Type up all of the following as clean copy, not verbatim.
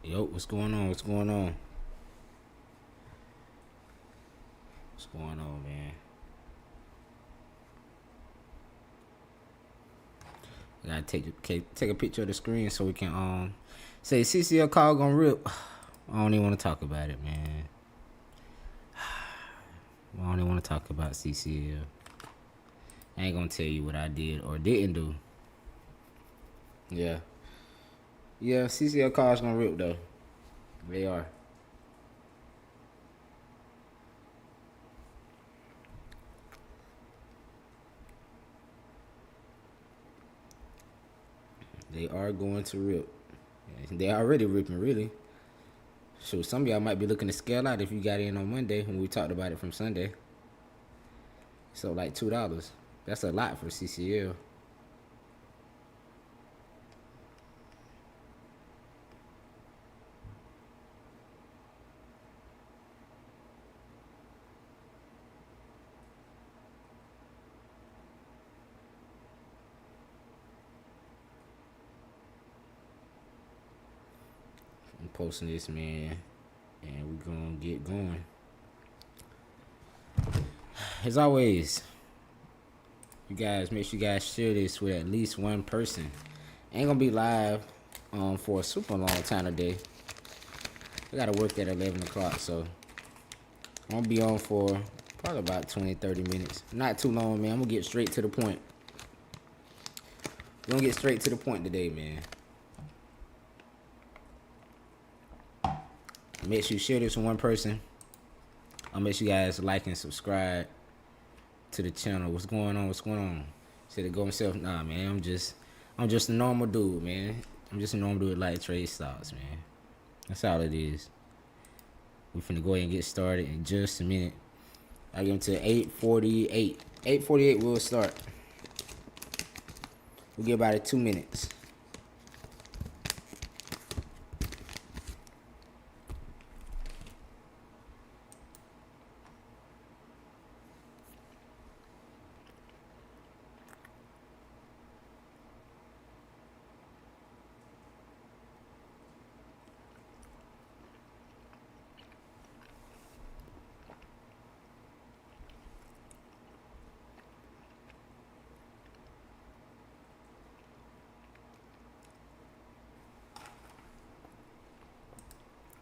Yo, what's going on? What's going on? What's going on, man? I gotta take a picture of the screen so we can say CCL call gonna rip. I don't even want to talk about it, man. I don't even want to talk about CCL. I ain't gonna tell you what I did or didn't do. Yeah, yeah. CCL call's gonna rip though. They are. They are going to rip. They already ripping, really. So some of y'all might be looking to scale out if you got in on Monday when we talked about it from Sunday. So like $2. That's a lot for CCL. I'm posting this, man, and we're gonna get going. As always, you guys make sure you guys share this with at least one person. Ain't gonna be live for a super long time today. I gotta work at 11 o'clock, so I'm gonna be on for probably about 20-30 minutes. Not too long, man. I'm gonna get straight to the point. We're gonna get straight to the point today, man. Make sure you share this with one person. I'll make sure you guys like and subscribe to the channel. What's going on? What's going on? Said to go himself. Nah, man. I'm just a normal dude, man. I'm just a normal dude like trade stocks, man. That's all it is. We finna go ahead and get started in just a minute. I get to 8:48. 8:48 we'll start. We'll get about it 2 minutes.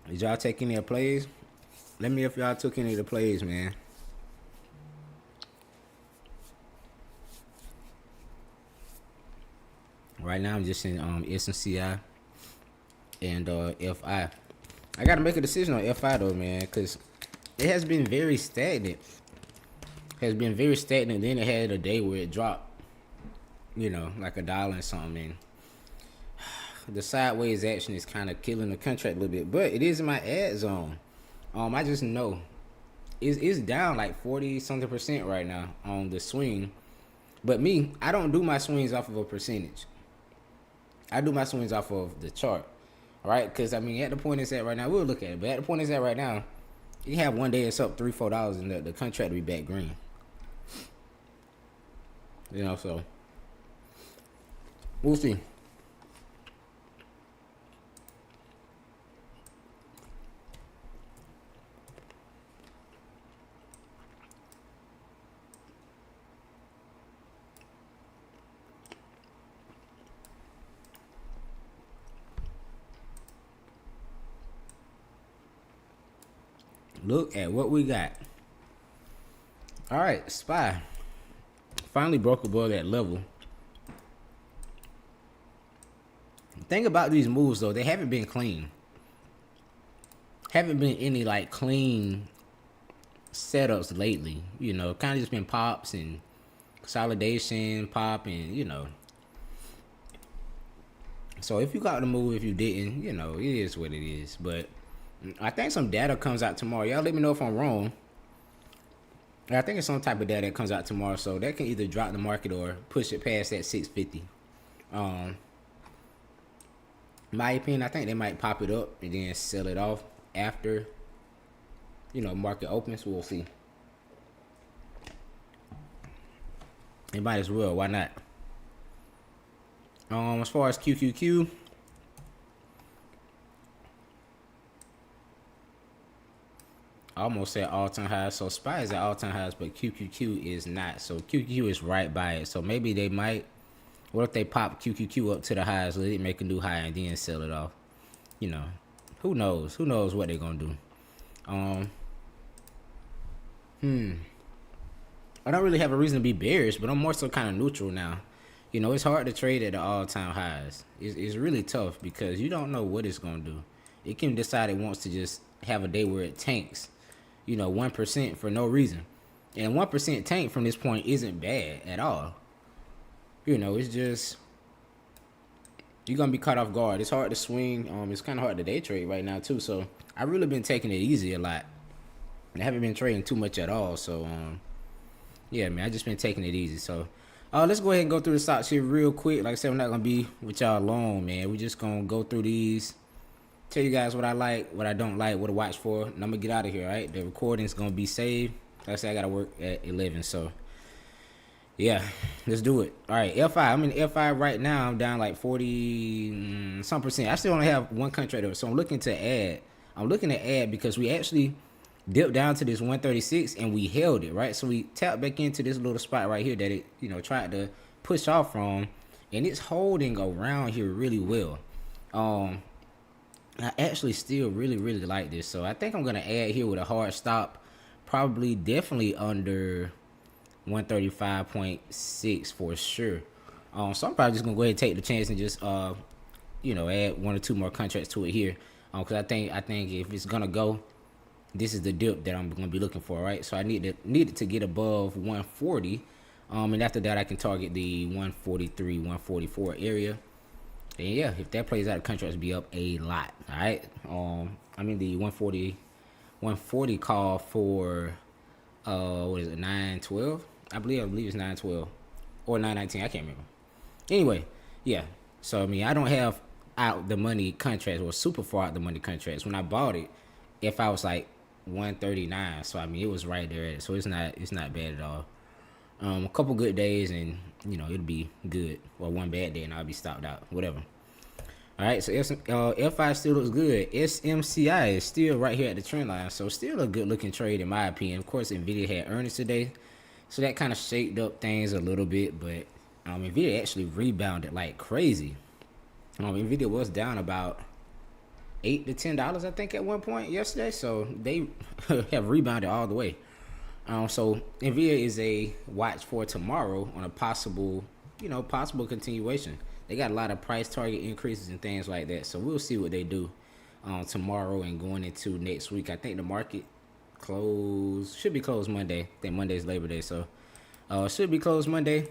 Did y'all take any of the plays? Let me know if y'all took any of the plays, man. Right now I'm just in SNCI and FI. I gotta make a decision on FI though, man, because it has been very stagnant. Has been very stagnant. Then it had a day where it dropped, like $1 and something. And the sideways action is kind of killing the contract a little bit, but it is in my ad zone. I just know it's down like 40 something percent right now on the swing. But me, I don't do my swings off of a percentage. I do my swings off of the chart, right? Because I mean, at the point it's at right now, we'll look at it. But at the point it's at right now, you have one day it's up $3-4, and the contract will be back green. So we'll see. Look at what we got. All right, SPY finally broke above that level. The thing about these moves though, they haven't been clean. Haven't been any like clean setups lately. Kind of just been pops and consolidation, pop, and. So if you got the move, if you didn't, it is what it is. But I think some data comes out tomorrow. Y'all let me know if I'm wrong. I think it's some type of data that comes out tomorrow, so that can either drop the market or push it past that 650. In my opinion, I think they might pop it up and then sell it off after, market opens. We'll see. It might as well. Why not? As far as QQQ, almost at all-time highs. So SPY is at all-time highs, but QQQ is not. So QQQ is right by it. So maybe they might. What if they pop QQQ up to the highs, let it make a new high, and then sell it off? You know, who knows? Who knows what they're gonna do? I don't really have a reason to be bearish, but I'm more so kind of neutral now. You know, it's hard to trade at the all-time highs. It's really tough because you don't know what it's gonna do. It can decide it wants to just have a day where it tanks, 1% for no reason. And 1% tank from this point isn't bad at all. It's just you're gonna be caught off guard. It's hard to swing. It's kind of hard to day trade right now too. So I've really been taking it easy a lot. I haven't been trading too much at all. So yeah, man, I just been taking it easy. So let's go ahead and go through the stocks here real quick. Like I said, I'm not gonna be with y'all long, man. We just gonna go through these. Tell you guys what I like, what I don't like, what to watch for, and I'm gonna get out of here. All right, the recording's gonna be saved. Like I said, I gotta work at 11, so yeah, let's do it. All right, FI. I'm in FI right now. I'm down like 40 some percent. I still only have one contract over, so I'm looking to add. I'm looking to add because we actually dipped down to this 136 and we held it, right? So we tapped back into this little spot right here that it tried to push off from, and it's holding around here really well. I actually still really like this, so I think I'm gonna add here with a hard stop, probably definitely under 135.6 for sure. So I'm probably just gonna go ahead and take the chance and just add one or two more contracts to it here, because I think if it's gonna go, this is the dip that I'm gonna be looking for, right? So I need it to get above 140, and after that I can target the 143, 144 area. And yeah, if that plays out, the contracts be up a lot. All right. I mean the 140 call for what is it, 912? I believe it's 912 or 919. I can't remember. Anyway, yeah. So I mean, I don't have out the money contracts or super far out the money contracts. When I bought it, if I was like 139, so I mean it was right there. So it's not bad at all. A couple good days and it'll be good, or one bad day and I'll be stopped out, whatever. All right, so F5 still looks good. SMCI is still right here at the trend line, so still a good looking trade in my opinion. Of course, Nvidia had earnings today, so that kind of shaped up things a little bit, but Nvidia actually rebounded like crazy. Nvidia was down about $8 to $10 I think at one point yesterday, so they have rebounded all the way. So Nvidia is a watch for tomorrow on a possible continuation. They got a lot of price target increases and things like that. So we'll see what they do tomorrow and going into next week. I think the market should be closed Monday. I think Monday's Labor Day, so should be closed Monday.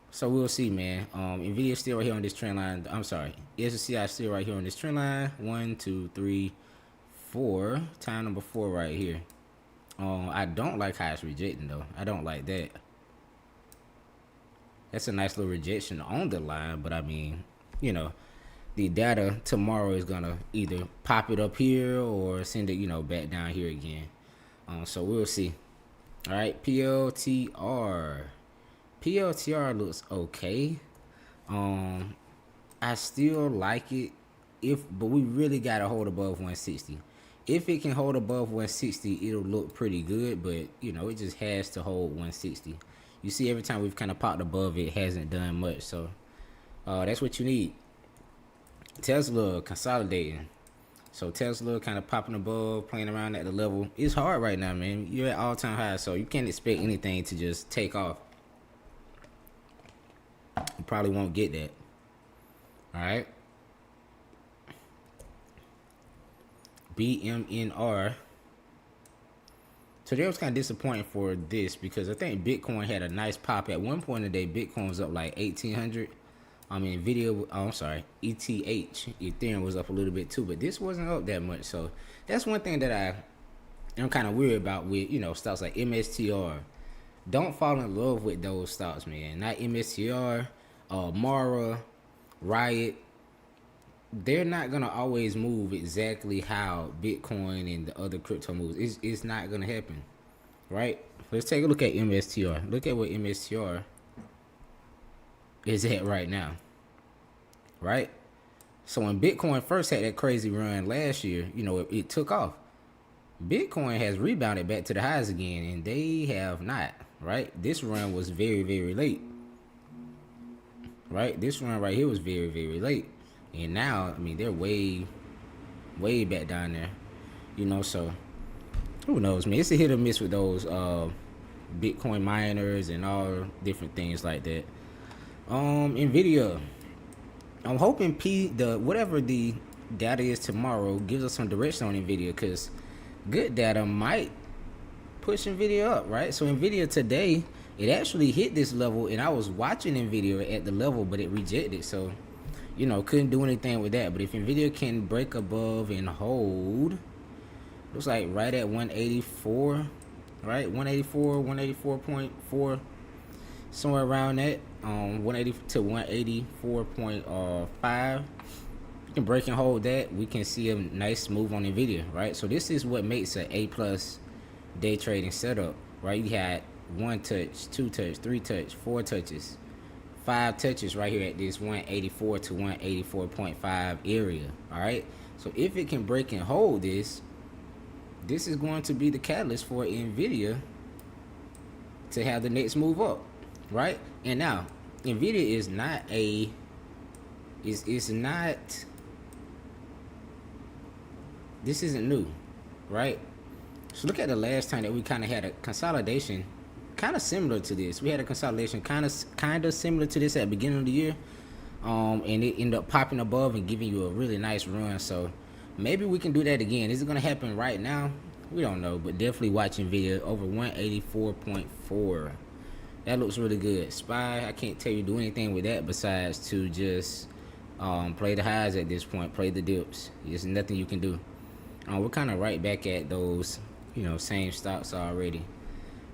So we'll see, man. Nvidia still right here on this trend line. I'm sorry, SCI still right here on this trend line. 1, 2, 3, 4. Time number 4 right here. I don't like how it's rejecting though. I don't like that. That's a nice little rejection on the line, but I mean, the data tomorrow is gonna either pop it up here or send it, back down here again. So we'll see. All right, PLTR. PLTR looks okay. I still like it, but we really gotta hold above 160. If it can hold above 160, it'll look pretty good, but it just has to hold 160. You see, every time we've kind of popped above it, hasn't done much. So that's what you need. Tesla consolidating. So Tesla kind of popping above, playing around at the level. It's hard right now, man. You're at all-time highs, so you can't expect anything to just take off. You probably won't get that. All right. BMNR. Today was kind of disappointing for this because I think Bitcoin had a nice pop. At one point in the day, Bitcoin was up like 1,800. Ethereum was up a little bit too, but this wasn't up that much. So that's one thing that I'm kind of weird about with, stocks like MSTR. Don't fall in love with those stocks, man. Not MSTR, Mara, Riot. They're not gonna always move exactly how Bitcoin and the other crypto moves. It's not gonna happen, right? Let's take a look at MSTR. Look at what MSTR is at right now, right? So when Bitcoin first had that crazy run last year, it took off. Bitcoin has rebounded back to the highs again, and they have not. Right, this run was very, very late. Right, this run right here was very, very late, and now I mean they're way, way back down there. You know, so who knows, man? It's a hit or miss with those Bitcoin miners and all different things like that. Nvidia. I'm hoping whatever the data is tomorrow gives us some direction on Nvidia, because good data might push Nvidia up, right? So Nvidia today, it actually hit this level, and I was watching Nvidia at the level, but it rejected. So, you know, couldn't do anything with that. But if Nvidia can break above and hold, looks like right at 184, right? 184, 184.4, somewhere around that. 180 to 184.5. You can break and hold that. We can see a nice move on Nvidia, right? So this is what makes an A+ day trading setup, right? You had 1 touch, 2 touch, 3 touch, 4 touches, 5 touches right here at this 184 to 184.5 area. All right, so if it can break and hold this is going to be the catalyst for Nvidia to have the next move up, right? And now Nvidia is not this isn't new, right? So look at the last time that we kind of had a consolidation kind of similar to this. We had a consolidation kind of similar to this at the beginning of the year, and it ended up popping above and giving you a really nice run. So maybe we can do that again. Is it going to happen right now? We don't know, but definitely watch Nvidia over 184.4. That looks really good. SPY, I can't tell you do anything with that besides to just play the highs at this point, play the dips. There's nothing you can do. We're kind of right back at those, you know, same stocks already.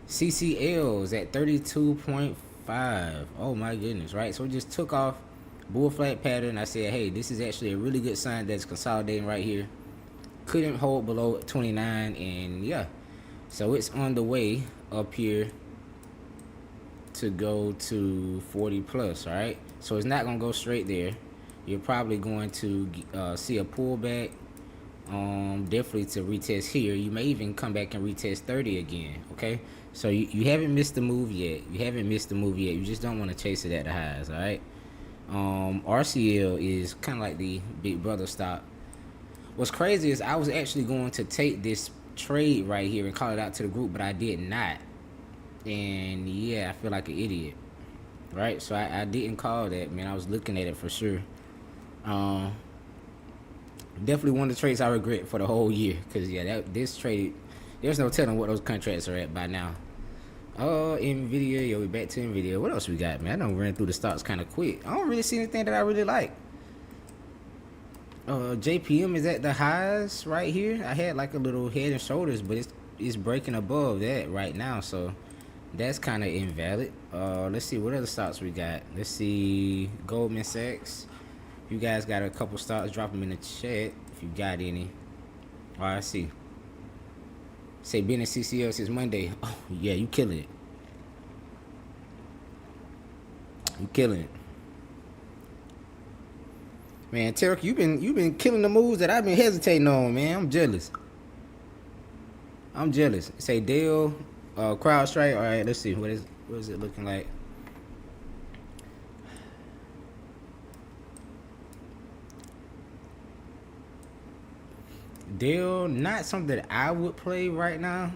CCL's at 32.5. Oh my goodness, right? So it just took off, bull flat pattern. I said, hey, this is actually a really good sign that's consolidating right here. Couldn't hold below 29, and yeah, so it's on the way up here to go to 40 plus. All right, so it's not gonna go straight there. You're probably going to see a pullback, definitely to retest here. You may even come back and retest 30 again. Okay, so you haven't missed the move yet. You just don't want to chase it at the highs. All right. RCL is kind of like the big brother stock. What's crazy is I was actually going to take this trade right here and call it out to the group, but I did not. And yeah, I feel like an idiot, right? So I didn't call that, man. I was looking at it for sure. Definitely one of the trades I regret for the whole year, because yeah, this trade, there's no telling what those contracts are at by now. Nvidia, yo, we back to Nvidia. What else we got, man? I done ran through the stocks kind of quick. I don't really see anything that I really like. JPM is at the highs right here. I had like a little head and shoulders, but it's breaking above that right now, so that's kind of invalid. Let's see what other stocks we got. Let's see Goldman Sachs. You guys got a couple stocks, drop them in the chat if you got any. Oh, I see. Say been in CCL since Monday. Oh yeah, you killing it. You killing it. Man, Tarek, you been killing the moves that I've been hesitating on, man. I'm jealous. Say Dell, CrowdStrike. All right, let's see what is it looking like. Dell, not something that I would play right now.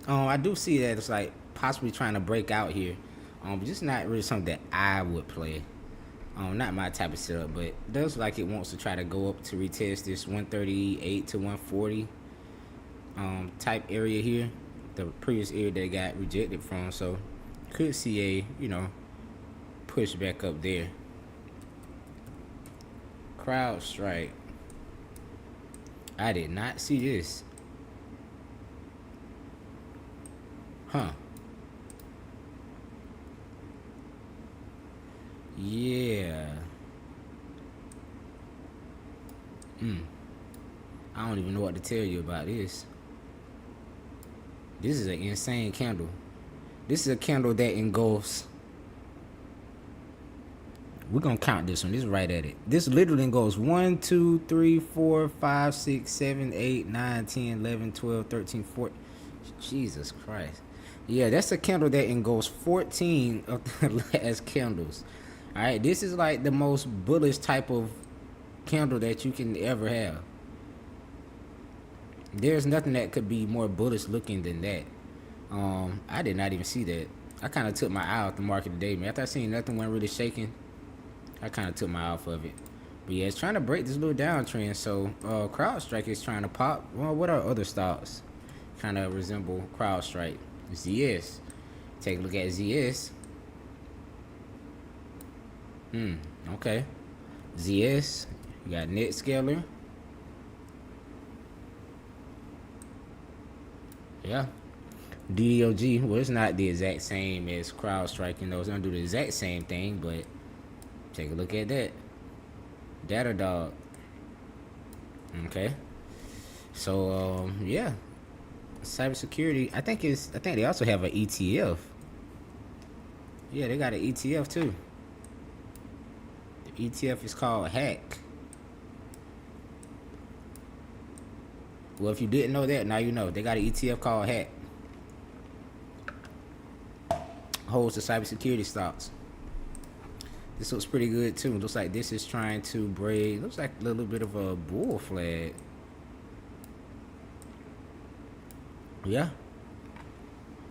I do see that it's like possibly trying to break out here, but just not really something that I would play. Not my type of setup, but it does like it wants to try to go up to retest this 138 to 140 type area here, the previous area that got rejected from. So could see a push back up there. CrowdStrike. I did not see this. Huh. Yeah. I don't even know what to tell you about this. This is an insane candle. This is a candle that engulfs We're gonna count this one. This is right at it. This literally goes 1, 2, 3, 4, 5, 6, 7, 8, 9, 10, 11, 12, 13, 14. Jesus Christ. Yeah, that's a candle that goes 14 of the last candles. Alright, this is like the most bullish type of candle that you can ever have. There's nothing that could be more bullish looking than that. I did not even see that. I kind of took my eye off the market today, man. After I seen nothing went really shaking, I kind of took my eye off of it. But yeah, it's trying to break this little downtrend. So CrowdStrike is trying to pop. Well, what are other stocks kind of resemble CrowdStrike? ZS. Take a look at ZS. Okay. ZS. You got NetScaler. Yeah. DDOG. Well, it's not the exact same as CrowdStrike. You know, it's gonna do the exact same thing, but take a look at that. Datadog. Okay. So yeah. Cybersecurity. I think they also have an ETF. Yeah, they got an ETF too. The ETF is called Hack. Well, if you didn't know that, now you know. They got an ETF called Hack. Holds the cybersecurity stocks. This looks pretty good too. Looks like this is trying to break. Looks like a little bit of a bull flag. Yeah.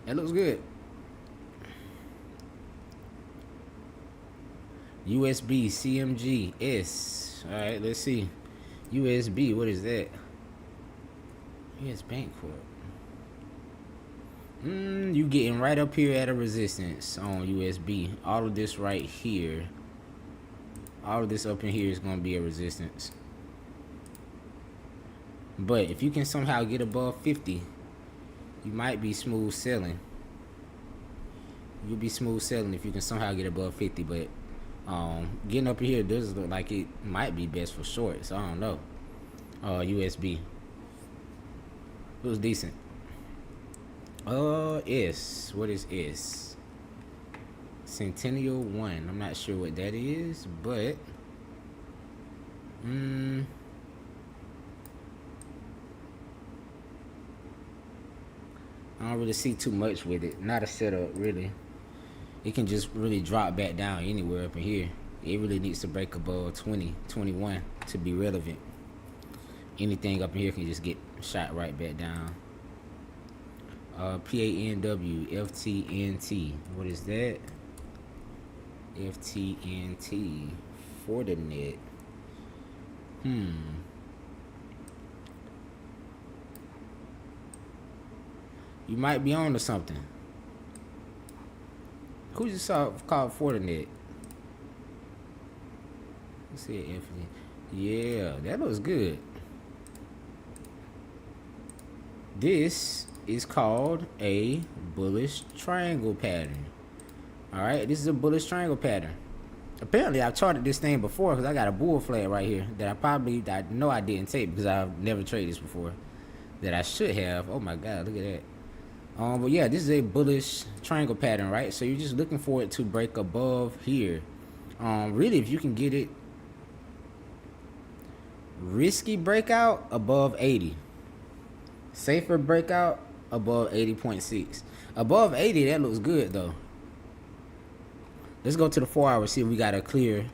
That looks good. USB, CMG, S. Alright, let's see. USB, what is that? US Bancorp. You getting right up here at a resistance on USB. All of this right here. All of this up in here is going to be a resistance. But if you can somehow get above 50, you might be smooth selling. You'll be smooth selling if you can somehow get above 50. But getting up here does look like it might be best for short. So I don't know. USB. It was decent. S. What is S? Centennial 1. I'm not sure what that is, but I don't really see too much with it. Not a setup, really. It can just really drop back down anywhere up in here. It really needs to break above 20, 21 to be relevant. Anything up in here can just get shot right back down. PANW, FTNT. What is that? FTNT. Fortinet. You might be on to something. Who just saw called Fortinet? Let's see, FTNT. Yeah, that looks good. This is called a bullish triangle pattern. Alright, this is a bullish triangle pattern. Apparently, I've charted this thing before because I got a bull flag right here that I know I didn't take because I've never traded this before. That I should have. Oh my god, look at that. But yeah, this is a bullish triangle pattern, right? So you're just looking for it to break above here. Really, if you can get it, risky breakout above 80. Safer breakout above 80.6. Above 80, that looks good though. Let's go to the 4 hour, see if we got a clear,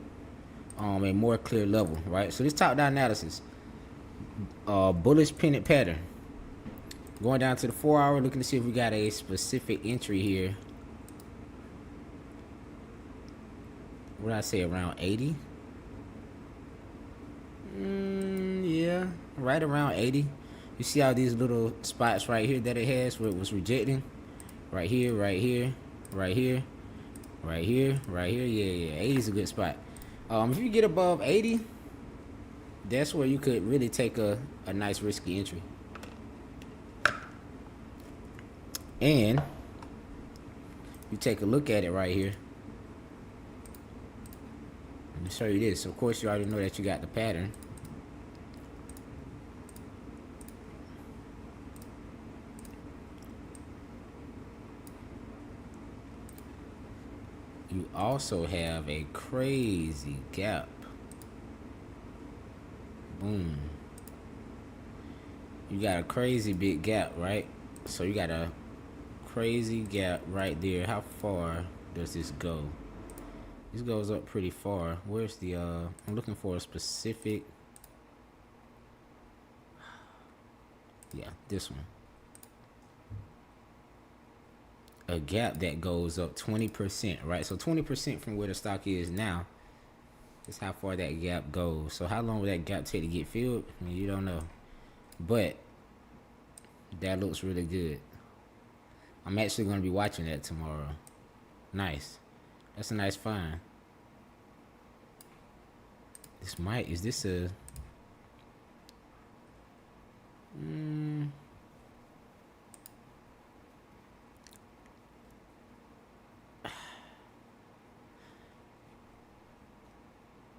a more clear level, right? So this top down analysis, bullish pennant pattern. Going down to the 4 hour, looking to see if we got a specific entry here. What did I say, around 80? Yeah, right around 80. You see all these little spots right here that it has where it was rejecting? Right here, right here, right here, right here, right here. Yeah, 80 is a good spot. If you get above 80, that's where you could really take a nice risky entry. And you take a look at it right here. Let me show you this. Of course, you already know that you got the pattern. you also have a crazy gap. Boom. You got a crazy big gap, right? So you got a crazy gap right there. How far does this go? This goes up pretty far. Where's the I'm looking for a specific. Yeah, this one. A gap that goes up 20%, right? So 20% from where the stock is now is how far that gap goes. So how long will that gap take to get filled? I mean, you don't know. But that looks really good. I'm actually going to be watching that tomorrow. Nice. That's a nice find. This might, is this a...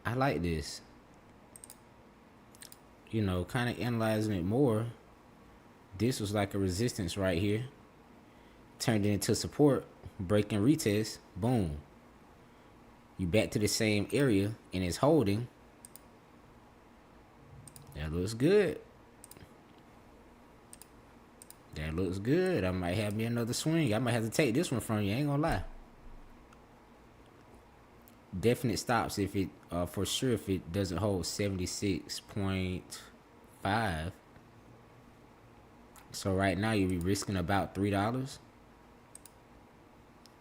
I like this. You know, kind of analyzing it more. This was like a resistance right here. Turned it into support. Break and retest. Boom. You back to the same area and it's holding. That looks good. That looks good. I might have me another swing. I might have to take this one from you. I ain't gonna lie. Definite stops if it, for sure, if it doesn't hold 76.5. So right now you'll be risking about $3, $3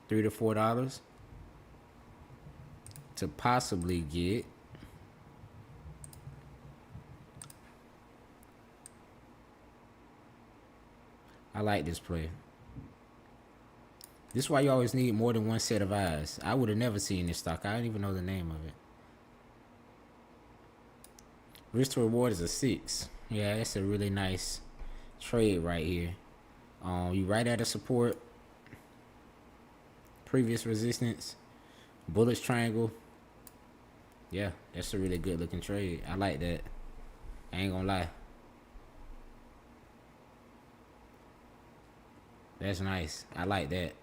to $4 to possibly get I like this play. This is why you always need more than one set of eyes. I would have never seen this stock. I don't even know the name of it. Risk to reward is a 6. Yeah, that's a really nice trade right here. You right at a support, previous resistance, bullets triangle. Yeah, that's a really good looking trade. I like that. I ain't gonna lie. That's nice. I like that.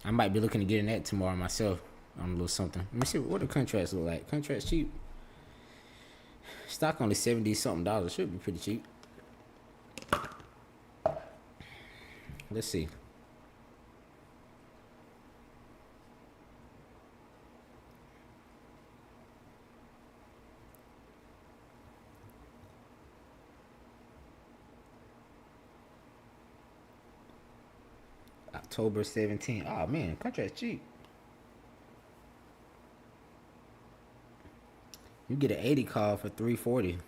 I might be looking to get in that tomorrow myself on a little something. Let me see what the contracts look like. Contracts cheap. Stock only $70 something. Should be pretty cheap. Let's see. October 17th. Oh man, contract's cheap. You get an 80 call for $340.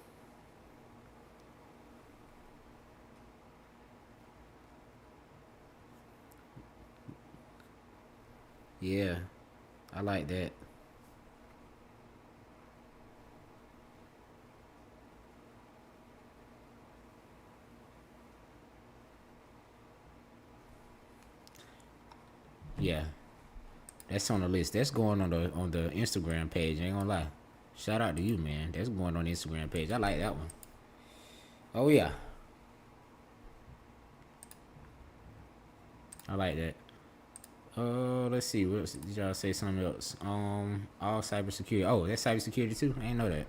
Yeah, I like that. Yeah, that's on the list. That's going on the Instagram page. I ain't gonna lie. Shout out to you, man. That's going on the Instagram page. I like that one. Oh yeah, I like that. Let's see. What else? Did y'all say something else? All cybersecurity. Oh, that's cybersecurity too. I didn't know that.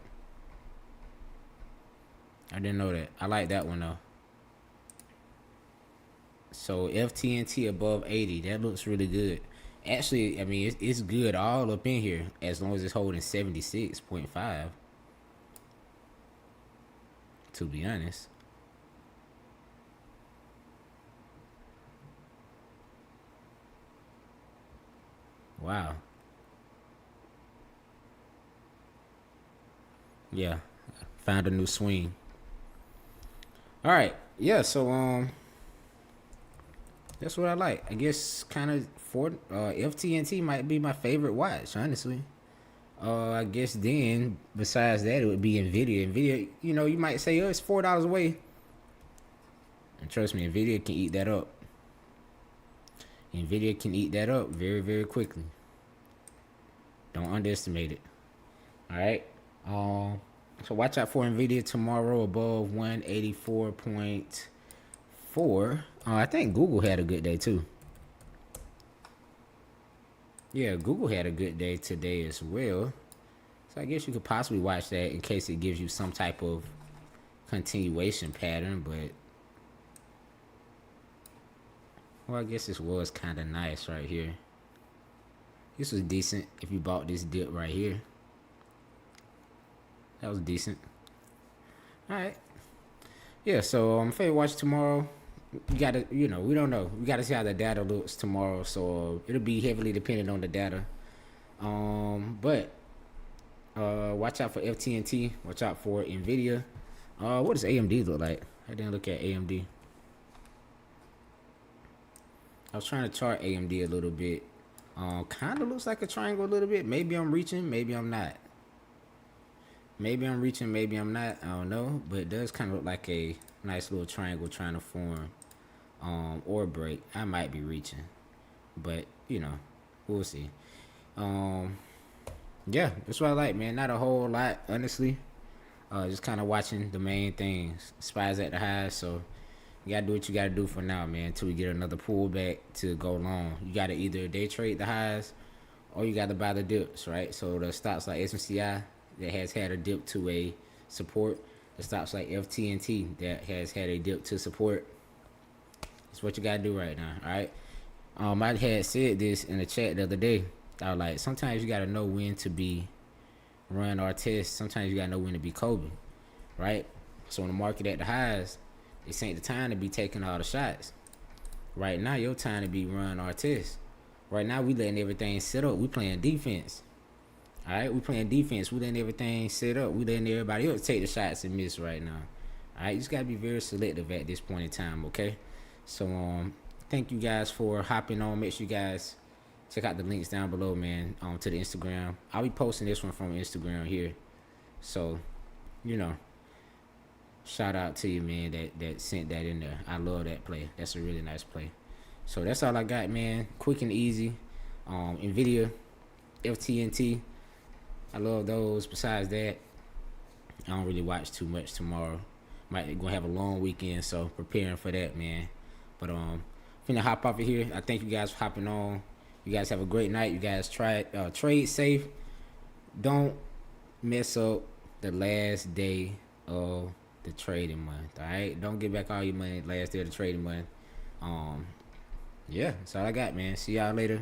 I didn't know that. I like that one though. So FTNT above 80. That looks really good. Actually, I mean it's good all up in here as long as it's holding 76.5. To be honest. Wow. Yeah. Found a new swing. All right. Yeah. So that's what I like. I guess kind of for FTNT might be my favorite watch, honestly. I guess then besides that it would be Nvidia. Nvidia, you know, you might say, oh, it's $4 away. And trust me, Nvidia can eat that up. Nvidia can eat that up very, very quickly. Don't underestimate it. All right. So watch out for Nvidia tomorrow above 184.4. I think Google had a good day too. Yeah, Google had a good day today as well. So I guess you could possibly watch that in case it gives you some type of continuation pattern. But well, I guess this was kind of nice right here. This was decent if you bought this dip right here. That was decent. All right. Yeah, so if I watch tomorrow, we gotta, we don't know. We gotta see how the data looks tomorrow. So it'll be heavily dependent on the data. But watch out for FTNT. Watch out for Nvidia. What does AMD look like? I didn't look at AMD. I was trying to chart AMD a little bit. Kind of looks like a triangle a little bit. Maybe I'm reaching, maybe I'm not. Maybe I'm reaching, maybe I'm not. I don't know, but it does kind of look like a nice little triangle trying to form or break. I might be reaching, but we'll see. Yeah, that's what I like, man. Not a whole lot, honestly. Just kind of watching the main things. Spies at the highs, so you gotta do what you gotta do for now, man. Until we get another pullback to go long. You gotta either day trade the highs, or you gotta buy the dips, right? So the stocks like SMCI that has had a dip to a support, the stocks like FTNT that has had a dip to support. It's what you gotta do right now, all right? I had said this in the chat the other day. I was like, sometimes you gotta know when to be Run Artest. Sometimes you gotta know when to be Kobe, right? So in the market at the highs, this ain't the time to be taking all the shots. Right now, your time to be Run Artest. Right now, we letting everything sit up. We playing defense. All right, we playing defense. We letting everything sit up. We letting everybody else take the shots and miss right now. All right, you just gotta be very selective at this point in time. Okay, so thank you guys for hopping on. Make sure you guys check out the links down below, man. To the Instagram. I'll be posting this one from Instagram here. So, shout out to you, man. That sent that in there. I love that play. That's a really nice play. So that's all I got, man. Quick and easy. Nvidia, FTNT. I love those. Besides that, I don't really watch too much tomorrow. Might gonna have a long weekend, so preparing for that, man. But finna hop off of here. I thank you guys for hopping on. You guys have a great night. You guys trade safe. Don't mess up the last day of the trading month. All right, don't get back all your money last day of the trading month. Yeah, that's all I got, man. See y'all later.